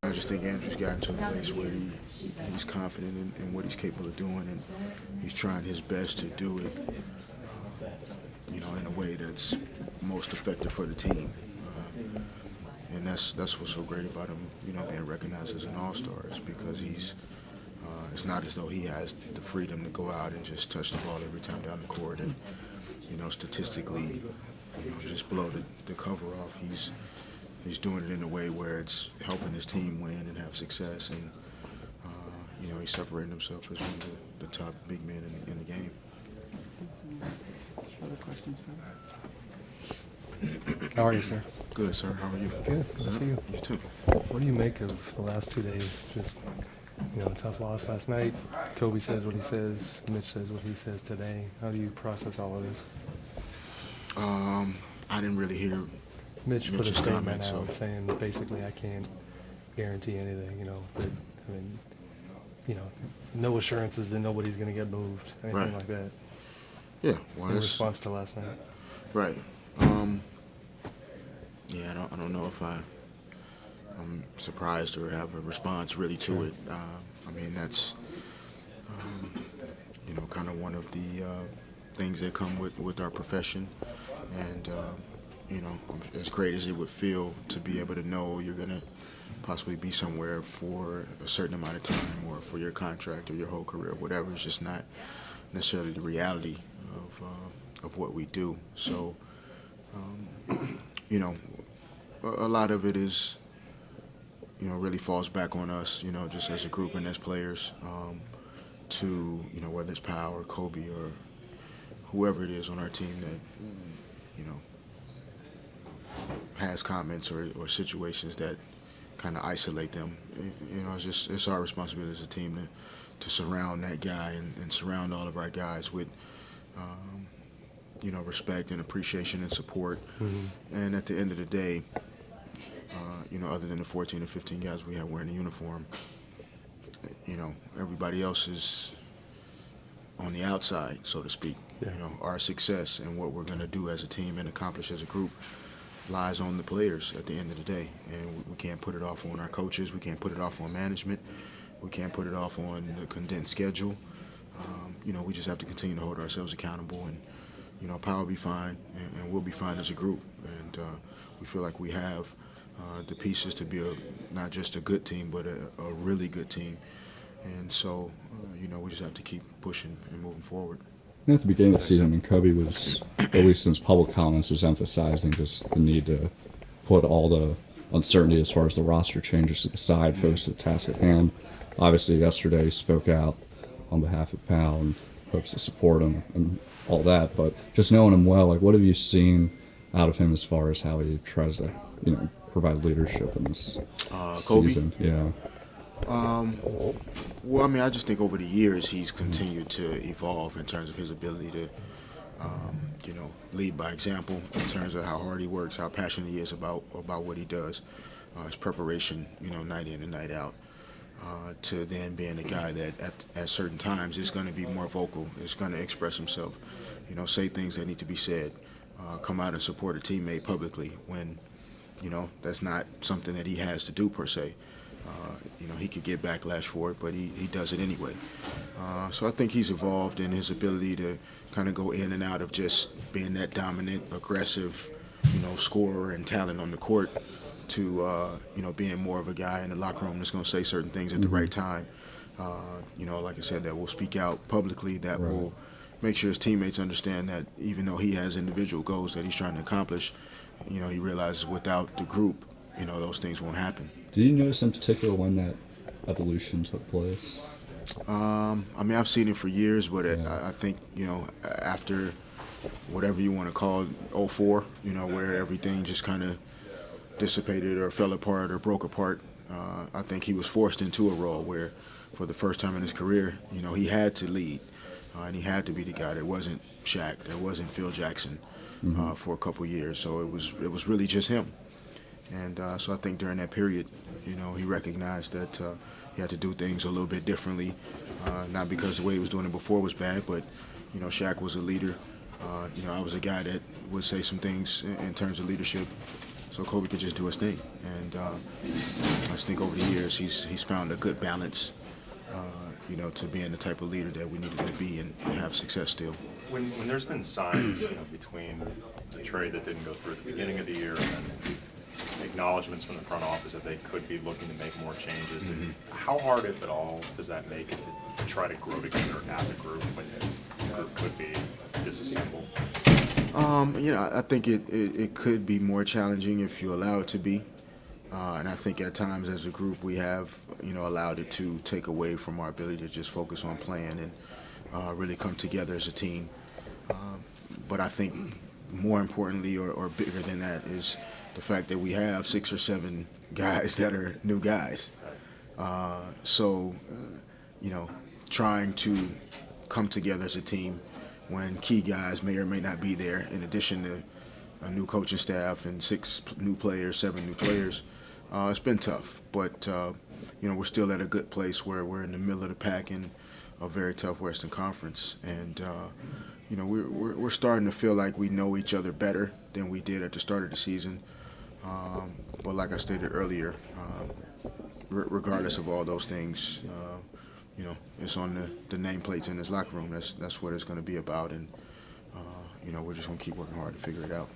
I just think Andrew's gotten to a place where he's confident in what he's capable of doing, and he's trying his best to do it, in a way that's most effective for the team. And that's what's so great about him, being recognized as an all-star. Is because it's not as though he has the freedom to go out and just touch the ball every time down the court and, statistically, just blow the cover off. He's doing it in a way where it's helping his team win and have success, and he's separating himself as one of the top big men in the game. Other questions, sir? How are you, sir? Good, sir. How are you? Good. Good to see you. You too. What do you make of the last 2 days? Just, a tough loss last night. Kobe says what he says. Mitch says what he says today. How do you process all of this? I didn't really hear Mitch put a Mitch's statement comments, out so saying basically I can't guarantee anything, but, no assurances that nobody's going to get moved, anything Right. like that. yeah. Well, In it's response to last night. right. Yeah, I don't know if I'm surprised or have a response really to it. I mean, that's kind of one of the things that come with our profession, and as great as it would feel to be able to know you're gonna possibly be somewhere for a certain amount of time, or for your contract or your whole career, whatever. It's just not necessarily the reality of what we do. So, a lot of it is, really falls back on us, just as a group and as players, to, whether it's Powell or Kobe or whoever it is on our team that, has comments or situations that kind of isolate them. It's our responsibility as a team to surround that guy and surround all of our guys with, respect and appreciation and support. Mm-hmm. And at the end of the day, other than the 14 or 15 guys we have wearing the uniform, everybody else is on the outside, so to speak. Yeah. Our success and what we're going to do as a team and accomplish as a group lies on the players at the end of the day. And we can't put it off on our coaches. We can't put it off on management. We can't put it off on the condensed schedule. We just have to continue to hold ourselves accountable, and, Powell will be fine, and we'll be fine as a group. And we feel like we have the pieces to be not just a good team, but a really good team. And so, we just have to keep pushing and moving forward. At the beginning of the season, Kobe was, at least in his public comments, was emphasizing just the need to put all the uncertainty as far as the roster changes to the side, focus on the task at hand. Obviously, yesterday he spoke out on behalf of Powell and hopes to support him and all that. But just knowing him well, what have you seen out of him as far as how he tries to, provide leadership in this season? Kobe? Yeah. Well, I mean, I just think over the years he's continued to evolve in terms of his ability to, lead by example in terms of how hard he works, how passionate he is about what he does, his preparation, night in and night out, to then being a guy that at certain times is going to be more vocal, is going to express himself, say things that need to be said, come out and support a teammate publicly when, that's not something that he has to do per se. He could get backlash for it, but he does it anyway. So I think he's evolved in his ability to kind of go in and out of just being that dominant, aggressive, scorer and talent on the court to, being more of a guy in the locker room that's going to say certain things at the right time. Like I said, that will speak out publicly, that will make sure his teammates understand that even though he has individual goals that he's trying to accomplish, he realizes without the group, those things won't happen. Did you notice in particular when that evolution took place? I mean, I've seen it for years, but I think, after whatever you want to call it, 04, where everything just kind of dissipated or fell apart or broke apart, I think he was forced into a role where for the first time in his career, he had to lead, and he had to be the guy. There wasn't Shaq, there wasn't Phil Jackson for a couple years, so it was really just him. And so I think during that period, he recognized that he had to do things a little bit differently, not because the way he was doing it before was bad, but, Shaq was a leader. I was a guy that would say some things in terms of leadership. So so Kobe could just do his thing. And I just think over the years he's found a good balance, to being the type of leader that we needed to be and have success still. When there's been signs, between the trade that didn't go through at the beginning of the year and then acknowledgments from the front office that they could be looking to make more changes, how hard, if at all, does that make it to try to grow together as a group when the group could be disassembled? I think it could be more challenging if you allow it to be. And I think at times as a group we have, allowed it to take away from our ability to just focus on playing and really come together as a team. But I think more importantly or bigger than that is the fact that we have 6 or 7 guys that are new guys. Trying to come together as a team when key guys may or may not be there, in addition to a new coaching staff and 6 new players, 7 new players. It's been tough, but we're still at a good place where we're in the middle of the pack in a very tough Western Conference, and we're starting to feel like we know each other better than we did at the start of the season. But like I stated earlier, regardless of all those things, it's on the nameplates in this locker room. That's what it's going to be about, and we're just going to keep working hard to figure it out.